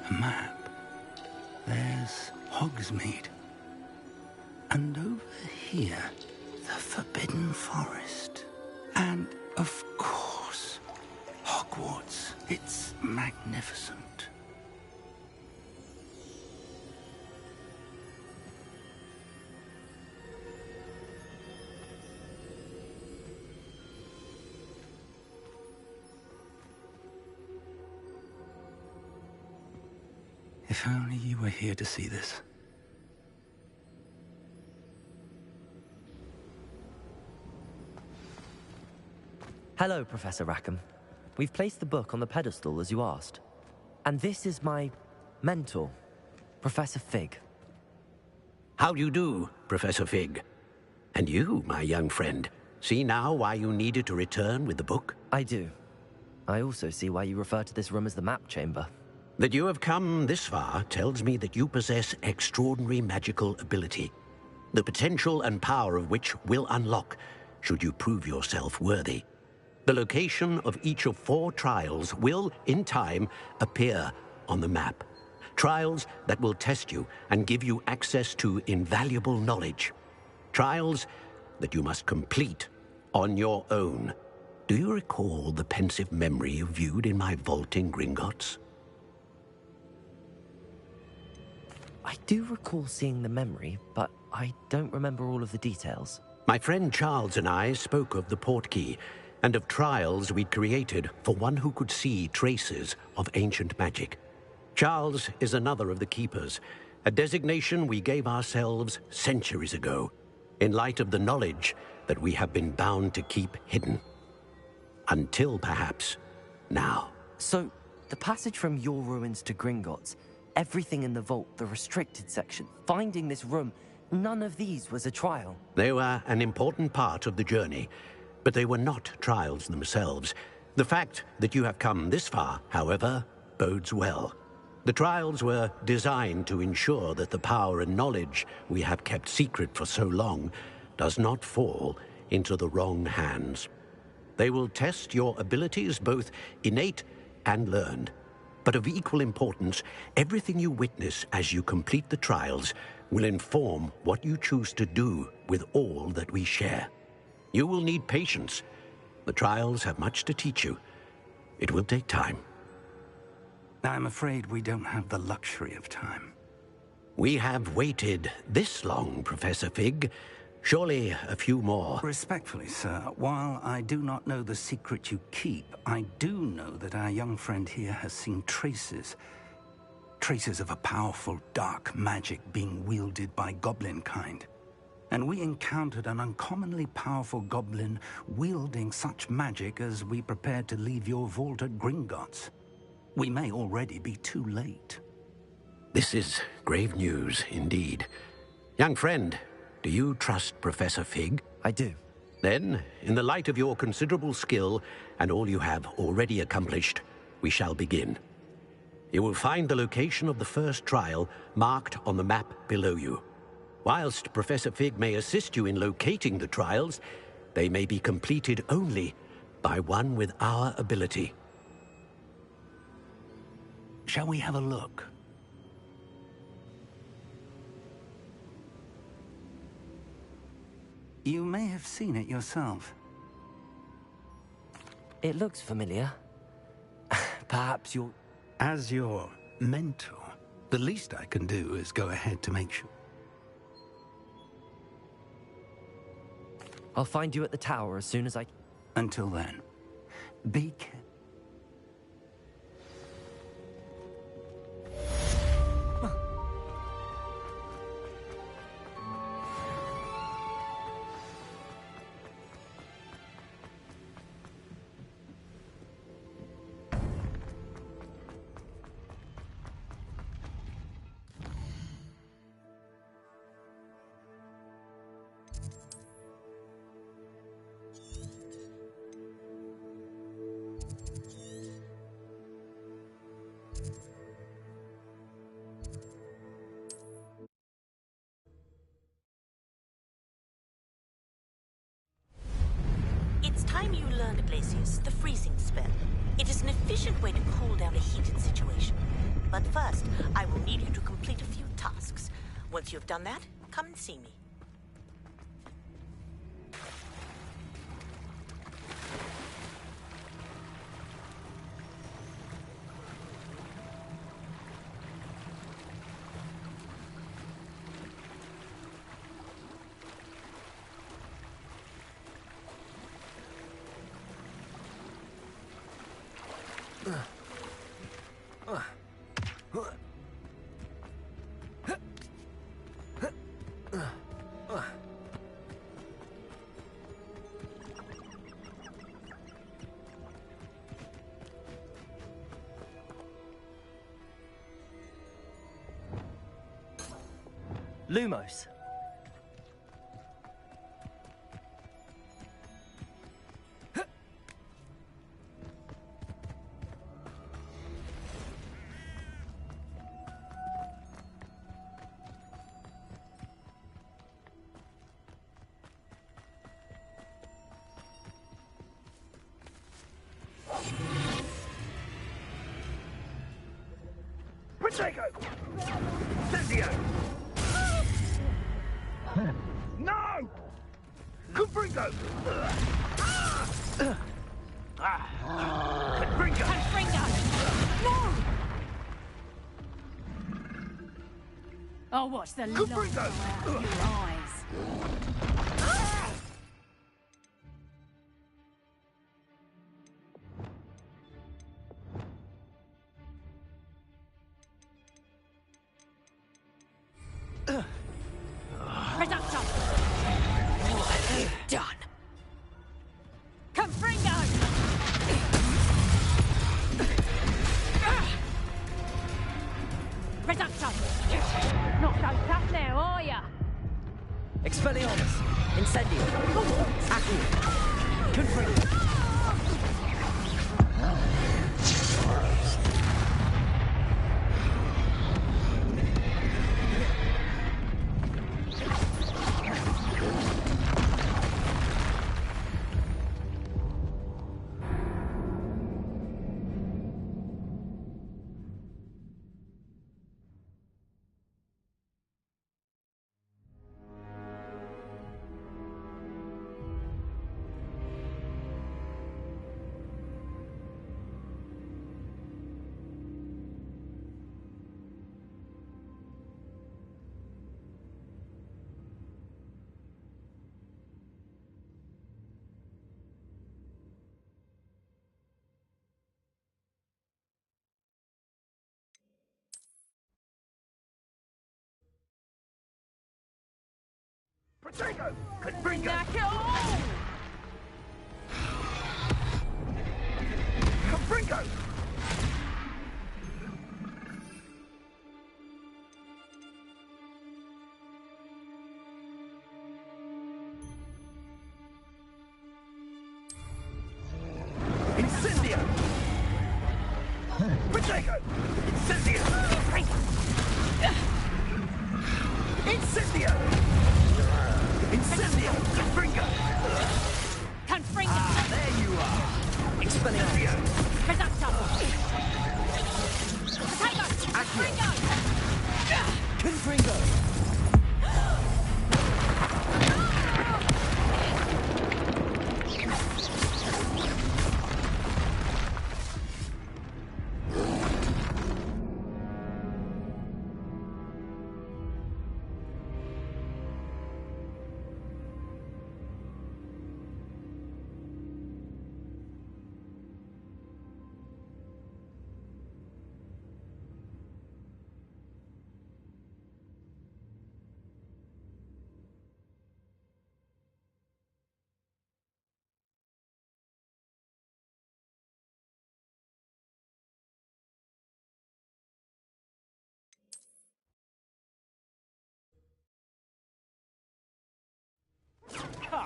a map. There's Hogsmeade. And over here, the Forbidden Forest. And, of course, Hogwarts. It's magnificent. If only you were here to see this. Hello, Professor Rackham. We've placed the book on the pedestal as you asked. And this is my mentor, Professor Fig. How do you do, Professor Fig? And you, my young friend, see now why you needed to return with the book? I do. I also see why you refer to this room as the map chamber. That you have come this far tells me that you possess extraordinary magical ability, the potential and power of which will unlock should you prove yourself worthy. The location of each of 4 trials will, in time, appear on the map. Trials that will test you and give you access to invaluable knowledge. Trials that you must complete on your own. Do you recall the pensive memory you viewed in my vault in Gringotts? I do recall seeing the memory, but I don't remember all of the details. My friend Charles and I spoke of the portkey and of trials we'd created for one who could see traces of ancient magic. Charles is another of the keepers, a designation we gave ourselves centuries ago, in light of the knowledge that we have been bound to keep hidden. Until, perhaps, now. So, the passage from your ruins to Gringotts, everything in the vault, the restricted section, finding this room, none of these was a trial. They were an important part of the journey, but they were not trials themselves. The fact that you have come this far, however, bodes well. The trials were designed to ensure that the power and knowledge we have kept secret for so long does not fall into the wrong hands. They will test your abilities, both innate and learned. But of equal importance, everything you witness as you complete the trials will inform what you choose to do with all that we share. You will need patience. The trials have much to teach you. It will take time. I'm afraid we don't have the luxury of time. We have waited this long, Professor Fig. Surely a few more. Respectfully, sir, while I do not know the secret you keep, I do know that our young friend here has seen traces of a powerful dark magic being wielded by goblin kind. And we encountered an uncommonly powerful goblin wielding such magic as we prepared to leave your vault at Gringotts. We may already be too late. This is grave news indeed. Young friend, do you trust Professor Fig? I do. Then, in the light of your considerable skill and all you have already accomplished, we shall begin. You will find the location of the first trial marked on the map below you. Whilst Professor Fig may assist you in locating the trials, they may be completed only by one with our ability. Shall we have a look? You may have seen it yourself. It looks familiar. Perhaps you're... As your mentor, the least I can do is go ahead to make sure. I'll find you at the tower as soon as I... Until then, be careful. It's time you learned, Glacius, the freezing spell. It is an efficient way to cool down a heated situation. But first, I will need you to complete a few tasks. Once you've done that, come and see me. Lumos. Protego! Cynthia! No! Confringo! Confringo! Confringo! No! I'll watch the light go out of your eyes. Reducto! Done. Confringo! Reducto! Not so tough now, are ya? Expelliarmus. Incendio. Accio. Confringo. Protego! Confringo! Knock it all! Confringo! Incendio! Protego! Incendio! Incendio! Incendio! Confringo! Confringo! There you are! Expelliarmus. Reducto! Potato! Confringo! Confringo.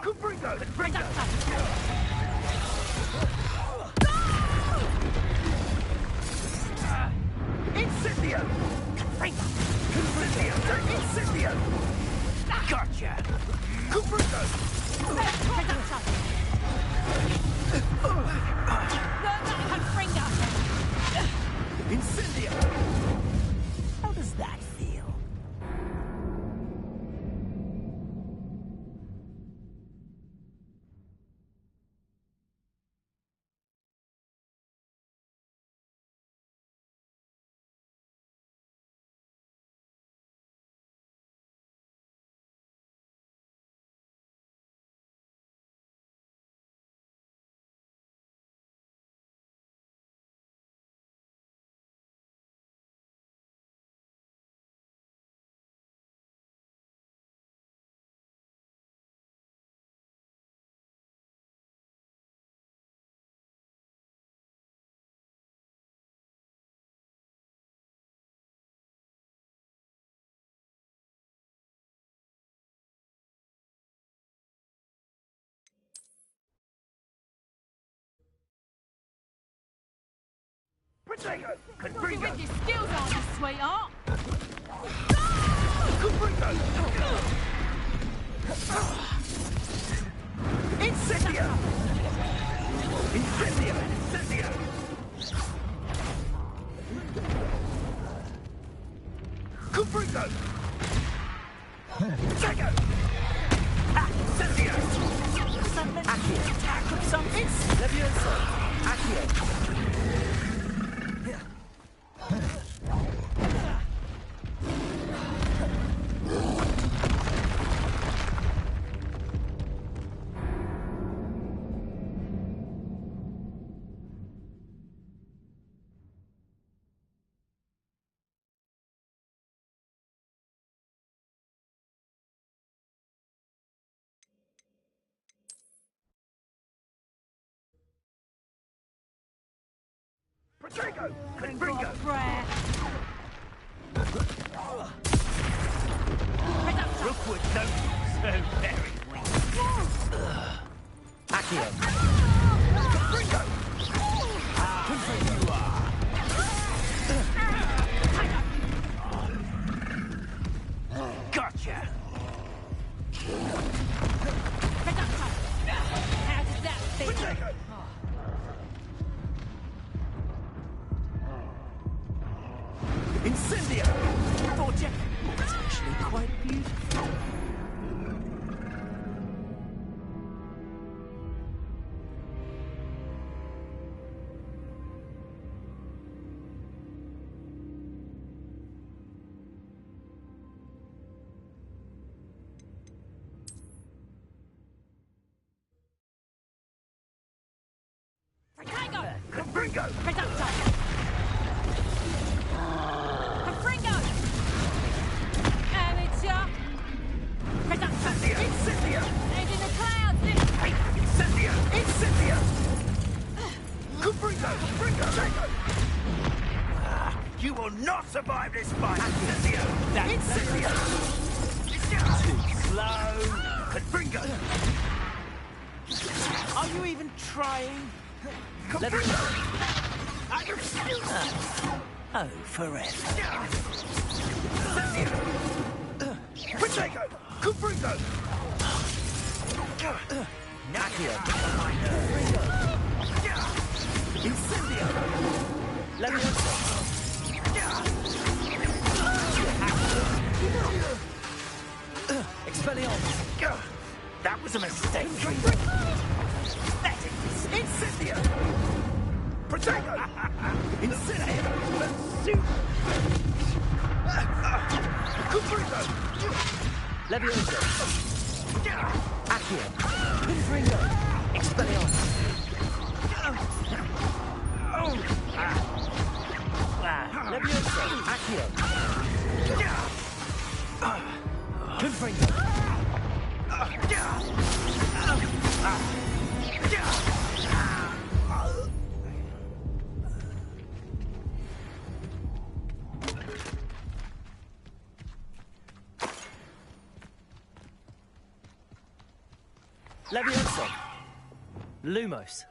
Confringo! Confringo! Incendio! Confringo! Confringo! Incendio! Gotcha! Confringo! Reducto! Confringo! Incendio! Protego! Not with your skills, aren't you, sweetheart? Confringo! Incendio! Incendio! Incendio! Confringo! Protego! Incendio! Accio. Attack of some Levioso. Accio. Protego! Confringo! Prayer. Rookwood don't look so very weak. Accio. Confringo! Confringo you are! Gotcha! How does that feel? Protego! Incendio! Thought you... It's actually quite beautiful. Protego! Confringo! Reducto! Confringo! Amateur! Reducto! Incendio! Head in the clouds! Hey, Incendio! Incendio! Confringo! Confringo! You will not survive this fight! Incendio! Incendio! Too slow! Confringo! Are you even trying? Confringo! Oh, forever. Incendio! Protego! Confringo! Accio! Incendio! Levioso. Expelliarmus. That was a mistake. Pathetic. Incendio! Protego! Incendio! Confringo! Levioso. Accio. Confringo. Expelliarmus. Levioso. Accio. Confringo. Levioso. Lumos.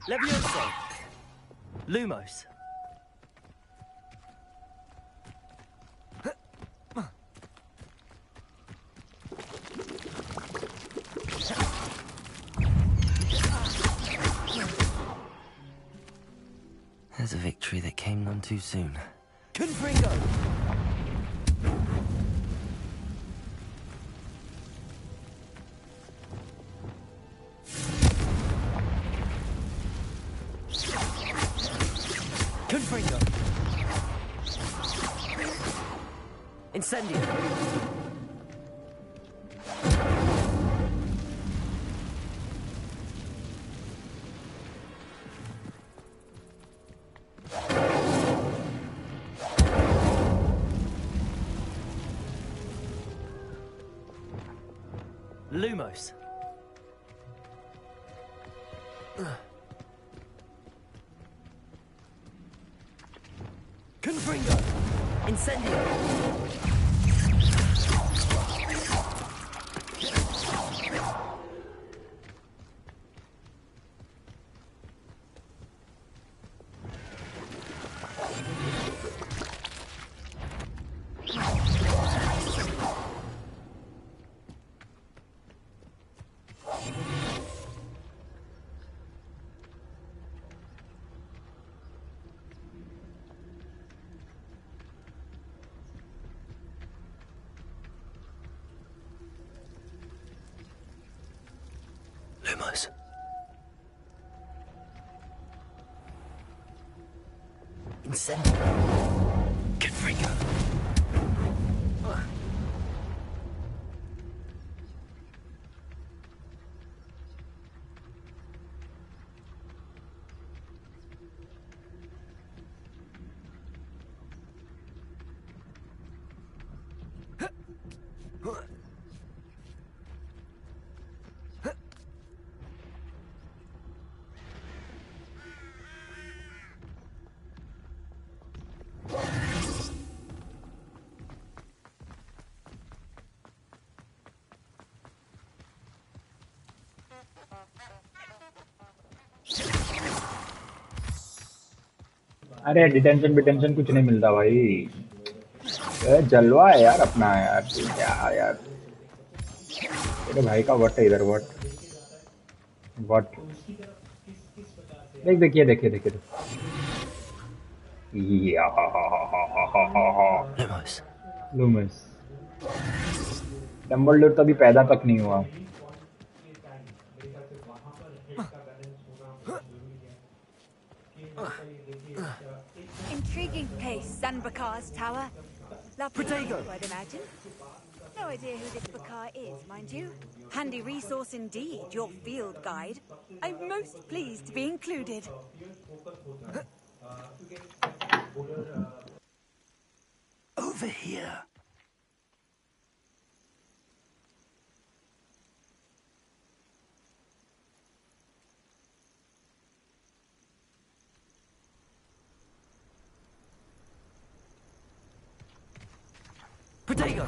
Levioso! Lumos! There's a victory that came none too soon. Confringo! Confringo! Incendio! Lumos. Confringo. Incendio. Lumos. Incendio. Confringo. अरे detention बिटेंशन कुछ नहीं मिलता भाई। जलवा है यार अपना यार। क्या यार तेरे भाई का वट है इधर। वट देखिए देखिए देखिए Lumos. लूमस डम्बलडोर तो अभी पैदा तक नहीं हुआ। Intriguing place, Zanbakar's tower. Lovely view, I'd imagine. No idea who this Bakar is, mind you. Handy resource indeed, your field guide. I'm most pleased to be included. Over here. Protego!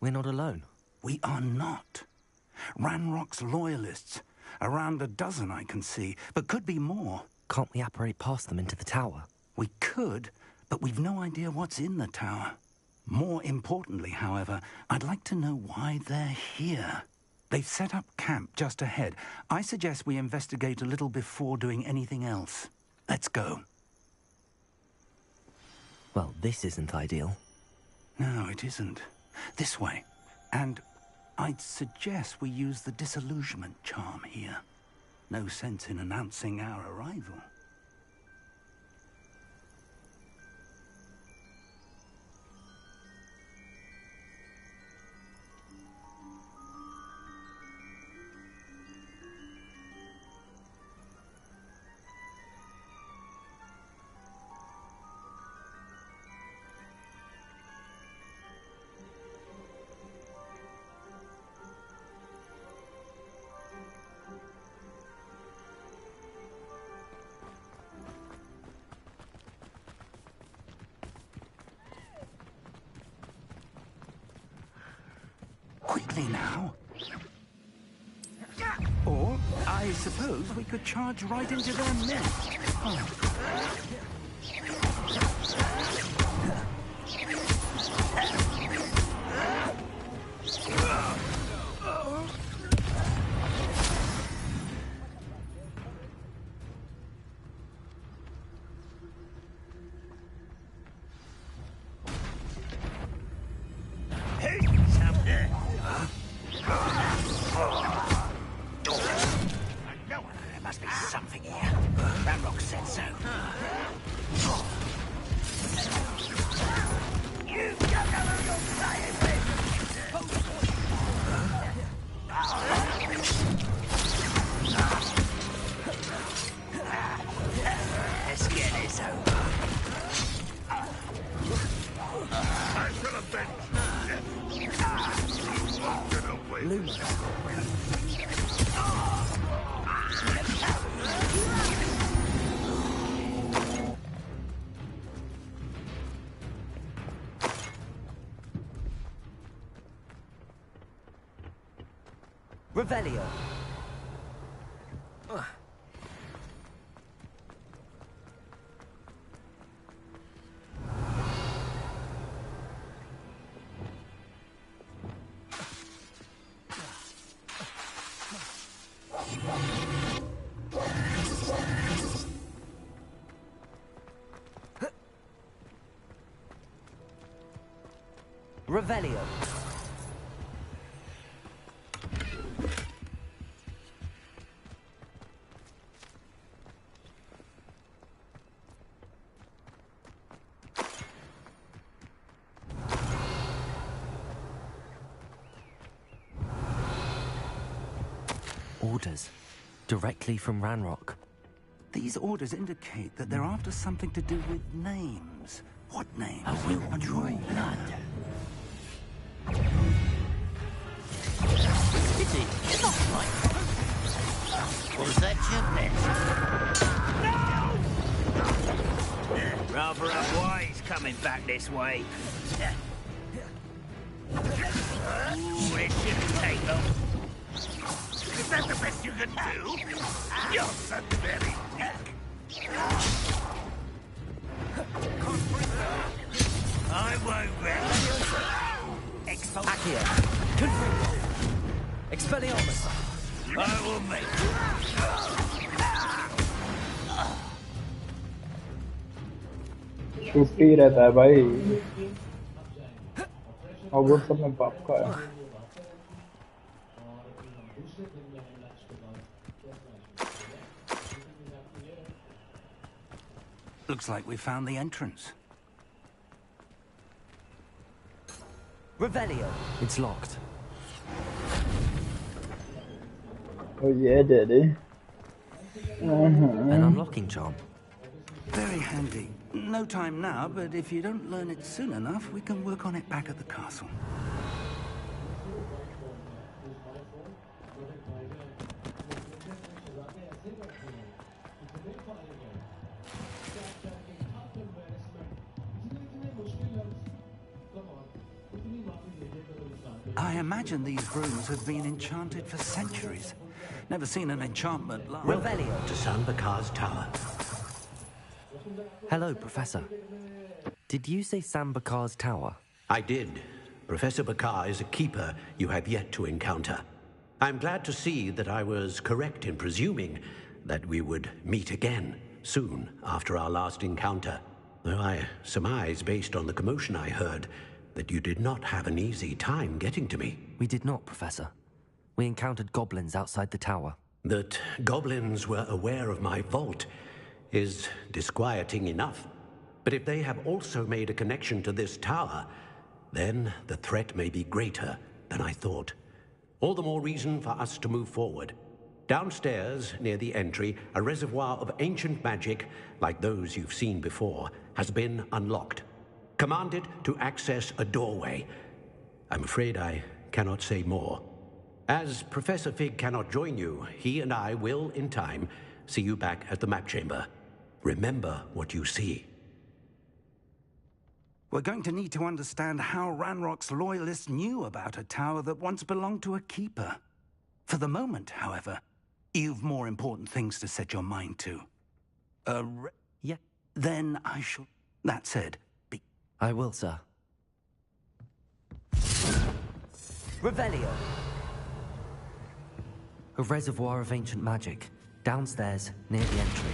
We're not alone. We are not. Ranrock's loyalists. Around a dozen I can see, but could be more. Can't we apparate past them into the tower? We could, but we've no idea what's in the tower. More importantly, however, I'd like to know why they're here. They've set up camp just ahead. I suggest we investigate a little before doing anything else. Let's go. Well, this isn't ideal. No, it isn't. This way. And I'd suggest we use the disillusionment charm here. No sense in announcing our arrival. Quickly now. Or I I suppose we could charge right into their midst. Oh. There must be something here. Ramrock said so. You don't know who you're playing with! Let's get this over. I shall avenge you. Get away. Lumos. Revelio. Revelio. Orders. Directly from Ranrock. These orders indicate that they're after something to do with names. What names? I will draw blood. Pity, you're not right. Was that your best? No! Rather unwise coming back this way. Ooh, it shouldn't take long. Is that the best you can do? You're so very weak. I won't rest. Accio. Confringo. Expelliarmus. I will make छुट्टी रहता है भाई और वो सब में बाप का है Looks like we found the entrance. Revelio. It's locked. Oh yeah, daddy. An unlocking charm. Very handy. No time now, but if you don't learn it soon enough, we can work on it back at the castle. I imagine these rooms have been enchanted for centuries. Never seen an enchantment like... Revelio. To Sambakar's tower. Hello, Professor. Did you say Sambakar's tower? I did. Professor Bakar is a keeper you have yet to encounter. I'm glad to see that I was correct in presuming that we would meet again soon after our last encounter. Though I surmise, based on the commotion I heard, that you did not have an easy time getting to me. We did not, Professor. We encountered goblins outside the tower. That goblins were aware of my vault is disquieting enough. But if they have also made a connection to this tower, then the threat may be greater than I thought. All the more reason for us to move forward. Downstairs, near the entry, a reservoir of ancient magic, like those you've seen before, has been unlocked. Commanded to access a doorway. I'm afraid I cannot say more. As Professor Fig cannot join you, he and I will, in time, see you back at the map chamber. Remember what you see. We're going to need to understand how Ranrock's loyalists knew about a tower that once belonged to a keeper. For the moment, however, You've more important things to set your mind to. Yeah. Then I shall... That said, be... I will, sir. Revelio! A reservoir of ancient magic, downstairs near the entry.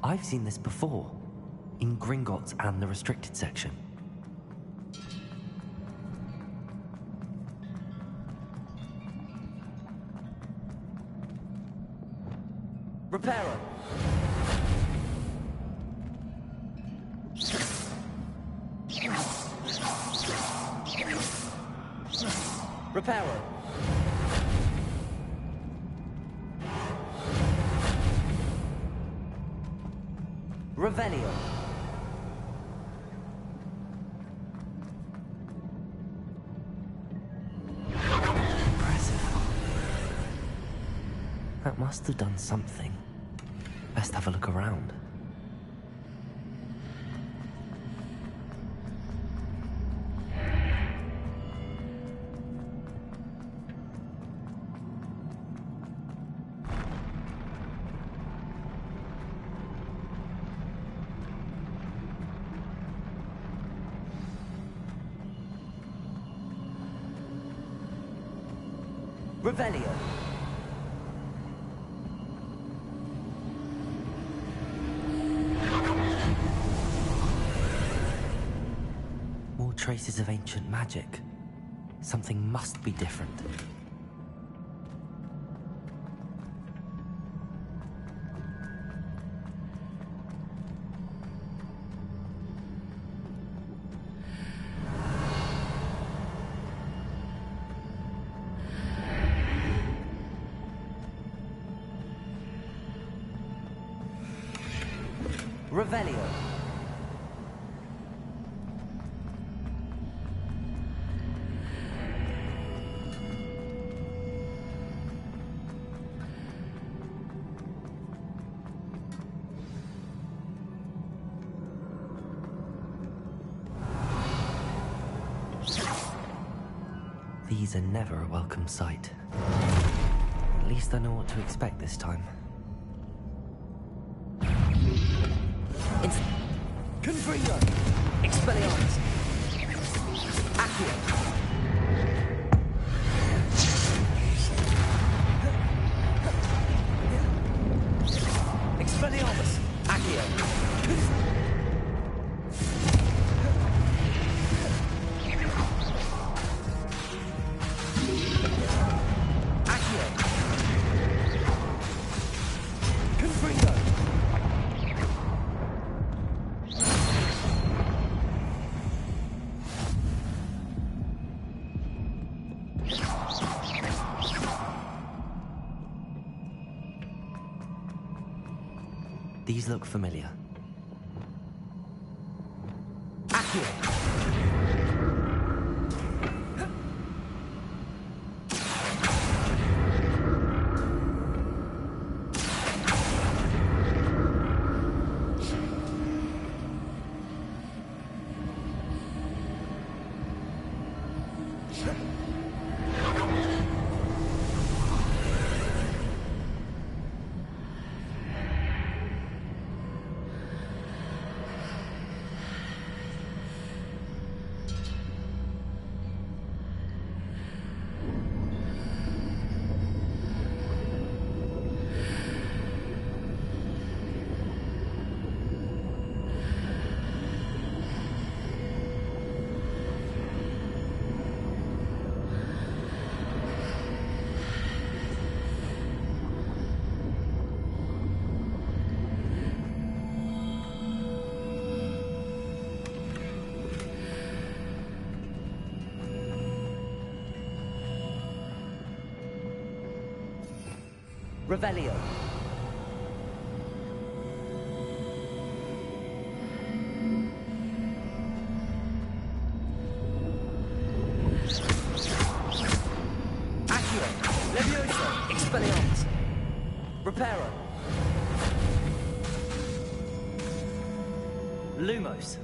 I've seen this before, in Gringotts and the restricted section. Reparo! Reparo! Revelio. Impressive. That must have done something. Best have a look around. Revelio. More traces of ancient magic. Something must be different. Revelio. These are never a welcome sight. At least I know what to expect this time. Confringo! Expelliarmus! Accio! Expelliarmus! Accio! Accio! Confringo! These look familiar. Accio! Revelio. Accio. Levioso. Expelliarmus. Reparo. Lumos.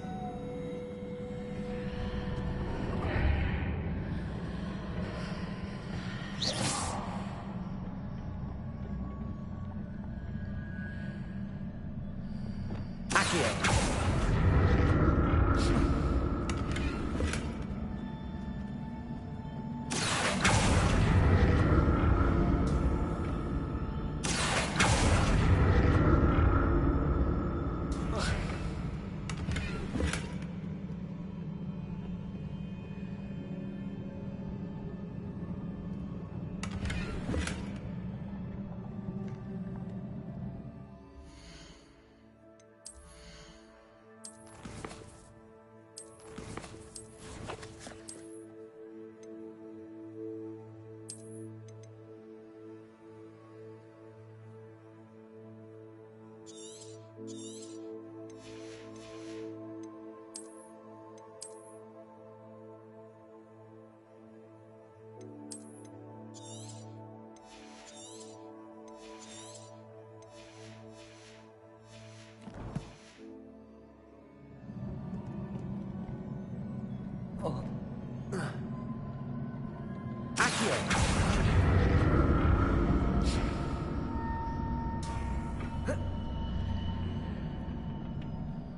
Accio.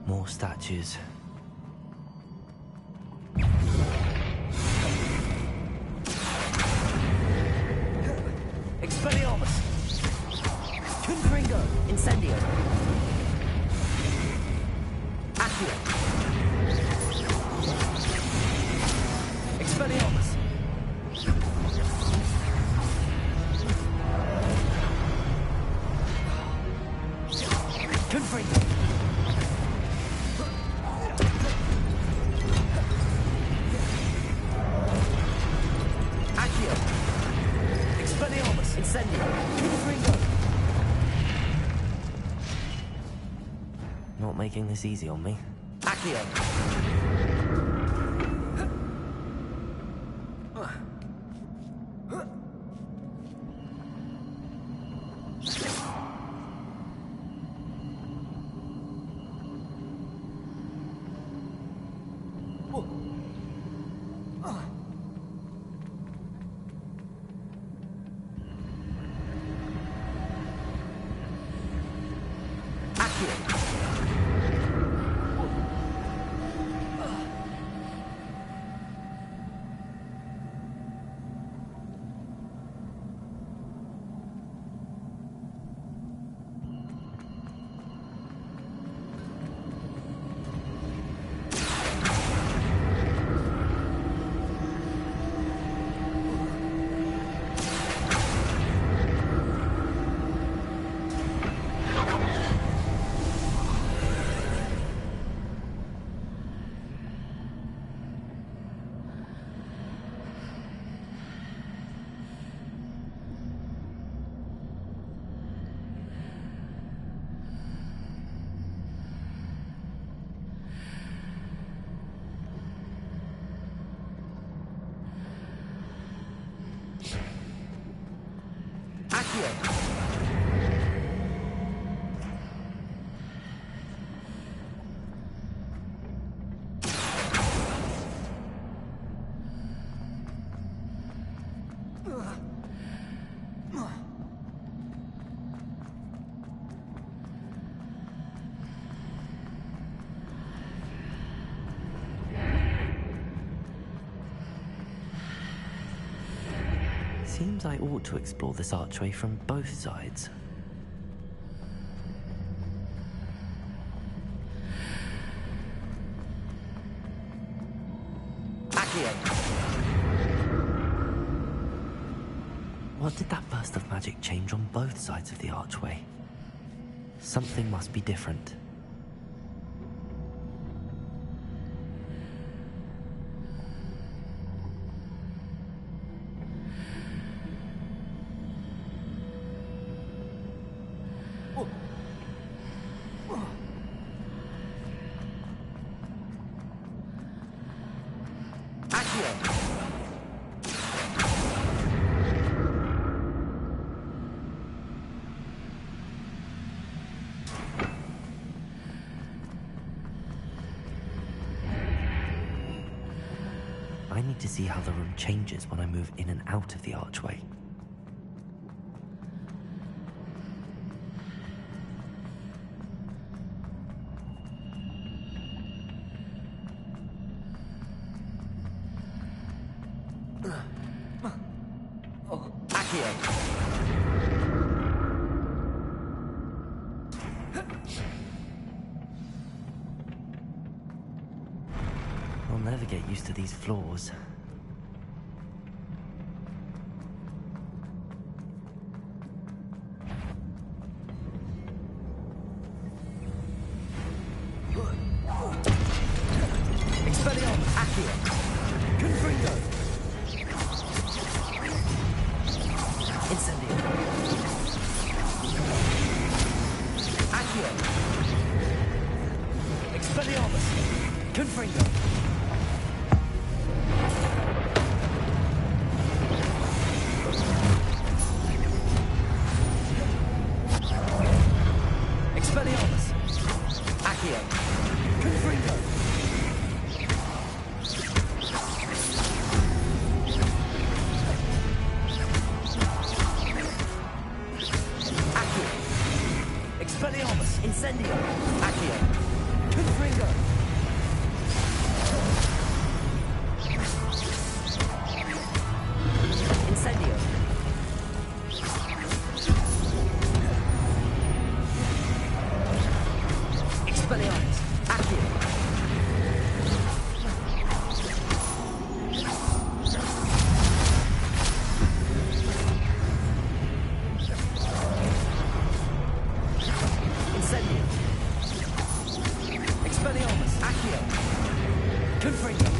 More statues. Expelliarmus! Confringo! Incendio! Accio! Expelliarmus! Confringo! Accio! Expelliarmus! Incendio! Confringo! Not making this easy on me. Accio! Seems I ought to explore this archway from both sides. Accio! What did that burst of magic change on both sides of the archway? Something must be different. me to see how the room changes when I move in and out of the archway. I'll never get used to these floors. Expelliarmus, Accio! Confringo! Incendio! Accio! Expelliarmus! Confringo! Expelliarmus! Accio! Confringo! Accio! Expelliarmus! Incendio! Accio! Confringo! Incendio! Expelliarmus! Accio! Incendio! Expelliarmus! Accio! Confringo!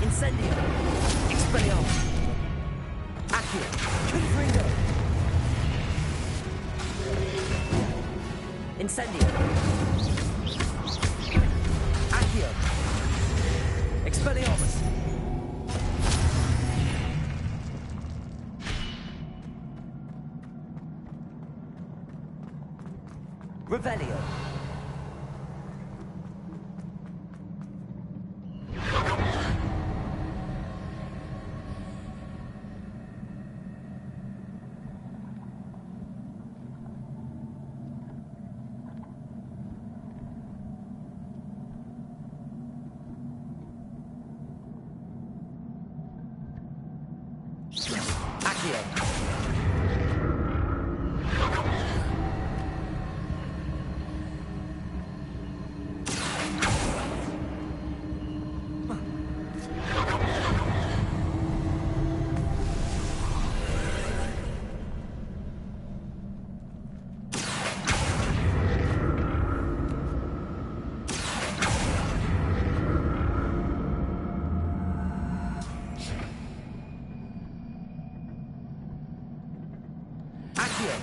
Incendio! Expelliarmus! Accio! Confringo! Incendio! Accio! Expelliarmus! Revelio! Accio!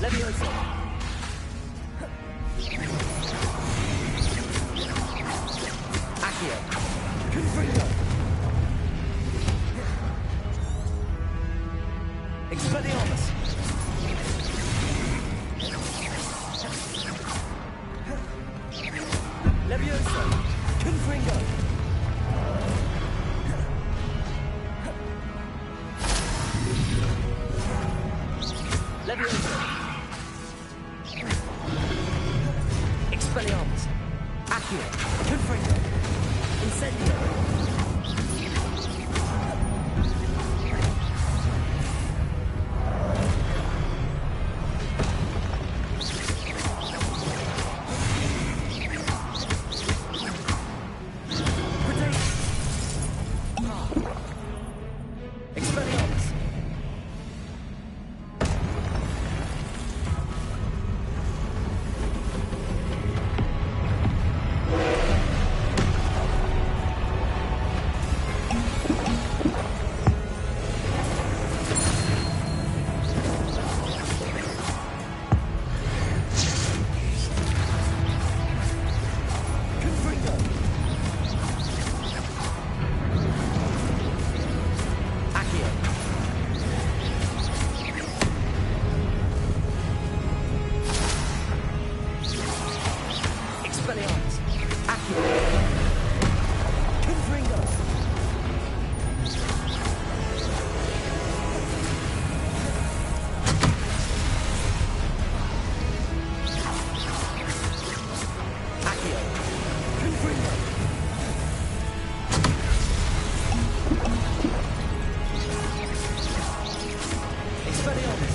Levioso. Accio. Confringo. Expelliarmus. Levioso. Confringo. Levioso. Expelliarmus. Accio. Confringo. Incendio. Expelliarmus. Confringo. Accio. Expelliarmus. Accio. Confringo. Accio. Confringo. Expelliarmus.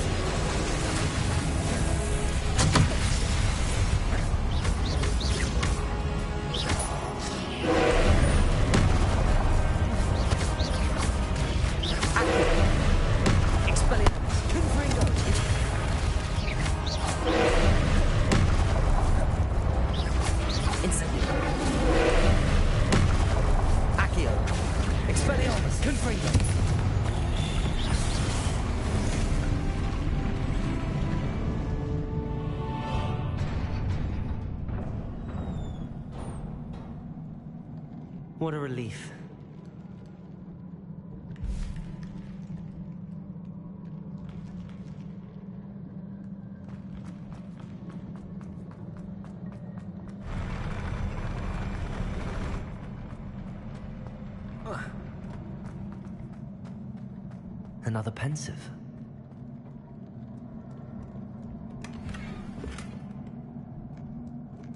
Accio. Expelliarmus. Confringo. Incendio. Accio. Expelliarmus. Confringo. What a relief. Another pensive.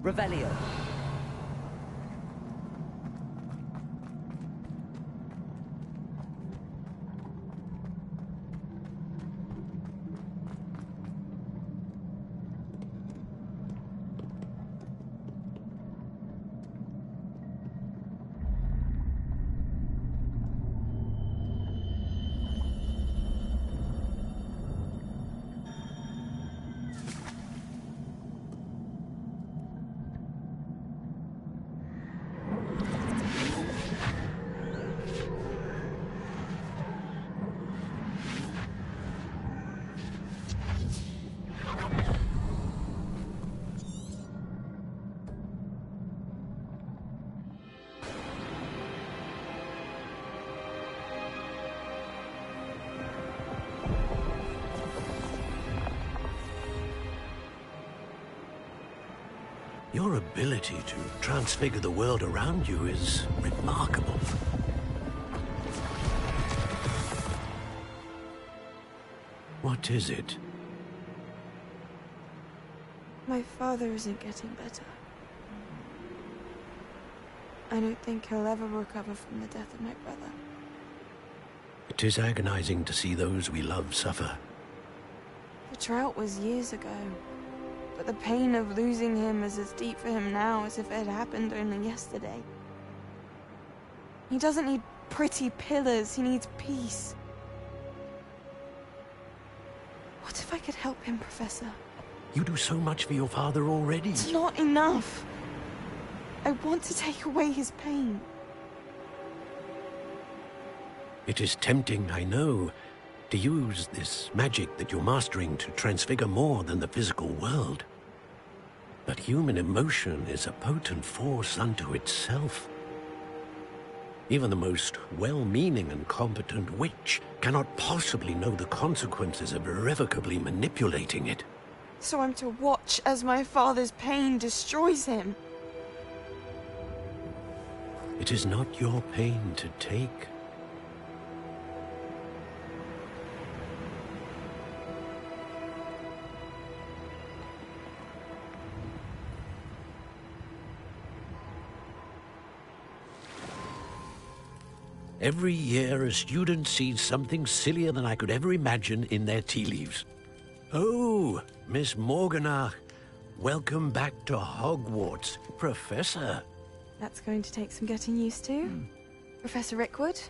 Revelio. Your ability to transfigure the world around you is remarkable. What is it? My father isn't getting better. I don't think he'll ever recover from the death of my brother. It is agonizing to see those we love suffer. The drought was years ago, but the pain of losing him is as deep for him now as if it had happened only yesterday. He doesn't need pretty pillars, he needs peace. What if I could help him, Professor? You do so much for your father already. It's not enough. I want to take away his pain. It is tempting, I know, to use this magic that you're mastering to transfigure more than the physical world. But human emotion is a potent force unto itself. Even the most well-meaning and competent witch cannot possibly know the consequences of irrevocably manipulating it. So I'm to watch as my father's pain destroys him? It is not your pain to take. Every year, a student sees something sillier than I could ever imagine in their tea leaves. Oh, Miss Morganach, welcome back to Hogwarts, Professor. That's going to take some getting used to. Professor Rickwood?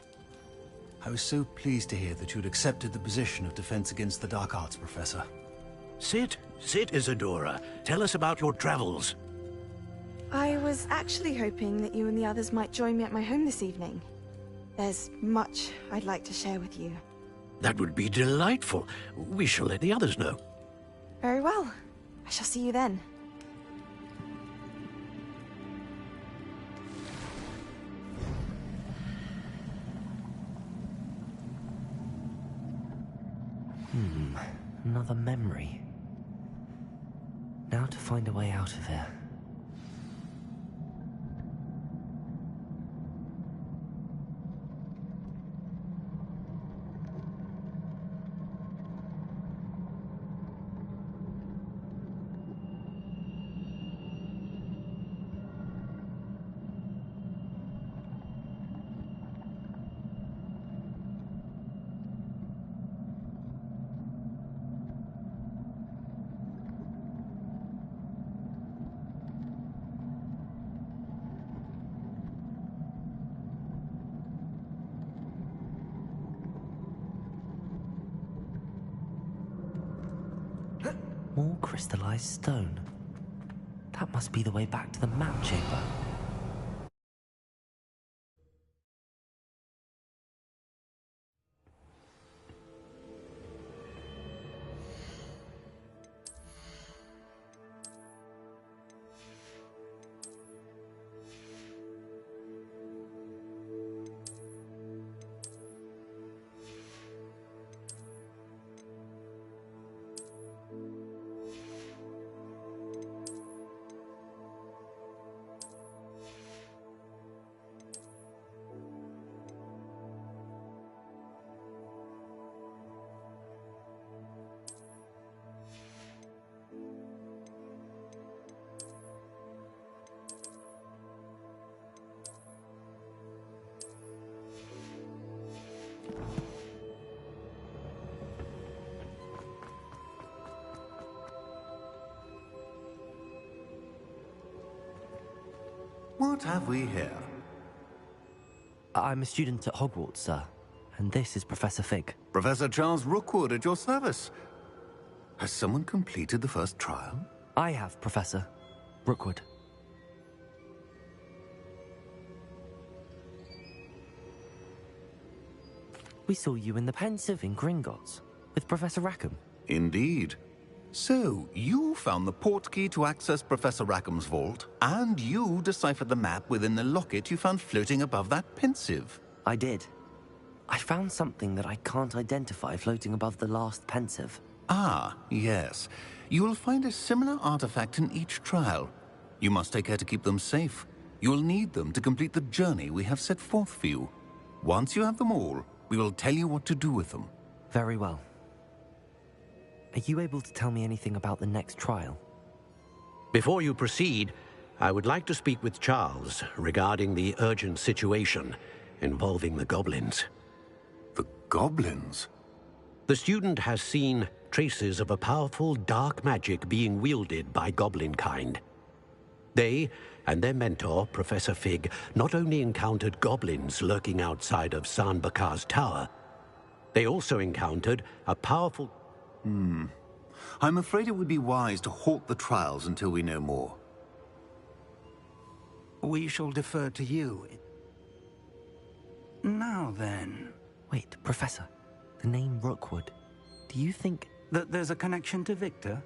I was so pleased to hear that you'd accepted the position of Defense Against the Dark Arts, Professor. Sit, Isadora. Tell us about your travels. I was actually hoping that you and the others might join me at my home this evening. There's much I'd like to share with you. That would be delightful. We shall let the others know. Very well. I shall see you then. Another memory. Now to find a way out of here. More crystallized stone. That must be the way back to the map chamber. What have we here? I'm a student at Hogwarts, sir. And this is Professor Fig. Professor Charles Rookwood at your service. Has someone completed the first trial? I have, Professor Rookwood. We saw you in the Pensive in Gringotts with Professor Rackham. Indeed. So, you found the portkey to access Professor Rackham's vault, and you deciphered the map within the locket you found floating above that Pensive. I did. I found something that I can't identify floating above the last Pensive. Ah, yes. You will find a similar artifact in each trial. You must take care to keep them safe. You will need them to complete the journey we have set forth for you. Once you have them all, we will tell you what to do with them. Very well. Are you able to tell me anything about the next trial? Before you proceed, I would like to speak with Charles regarding the urgent situation involving the goblins. The goblins? The student has seen traces of a powerful dark magic being wielded by goblin kind. They and their mentor, Professor Fig, not only encountered goblins lurking outside of San Bakar's tower, they also encountered a powerful... I'm afraid it would be wise to halt the trials until we know more. We shall defer to you. Now then. Wait, Professor. The name Rookwood. Do you think... That there's a connection to Victor?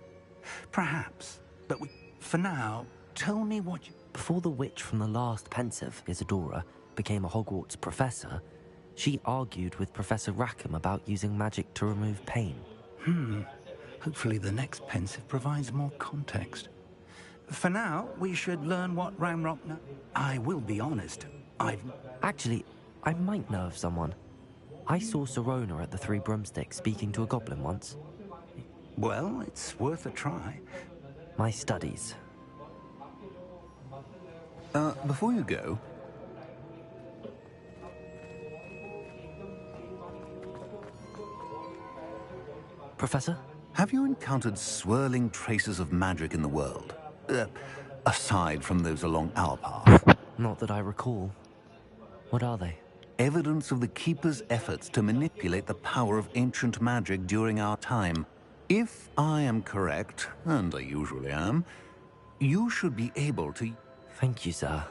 Perhaps. But for now, tell me what you... Before the witch from the last pensive, Isadora, became a Hogwarts professor, she argued with Professor Rackham about using magic to remove pain. Hopefully the next pensive provides more context. For now, we should learn what Ramrock knows. I will be honest, Actually, I might know of someone. I saw Sirona at the Three Broomsticks speaking to a goblin once. Well, it's worth a try. My studies. Before you go... Professor? Have you encountered swirling traces of magic in the world? Aside from those along our path? Not that I recall. What are they? Evidence of the Keeper's efforts to manipulate the power of ancient magic during our time. If I am correct, and I usually am, you should be able to... Thank you, sir.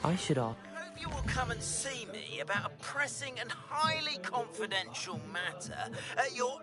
I should ask. I hope you will come and see me about a pressing and highly confidential matter at your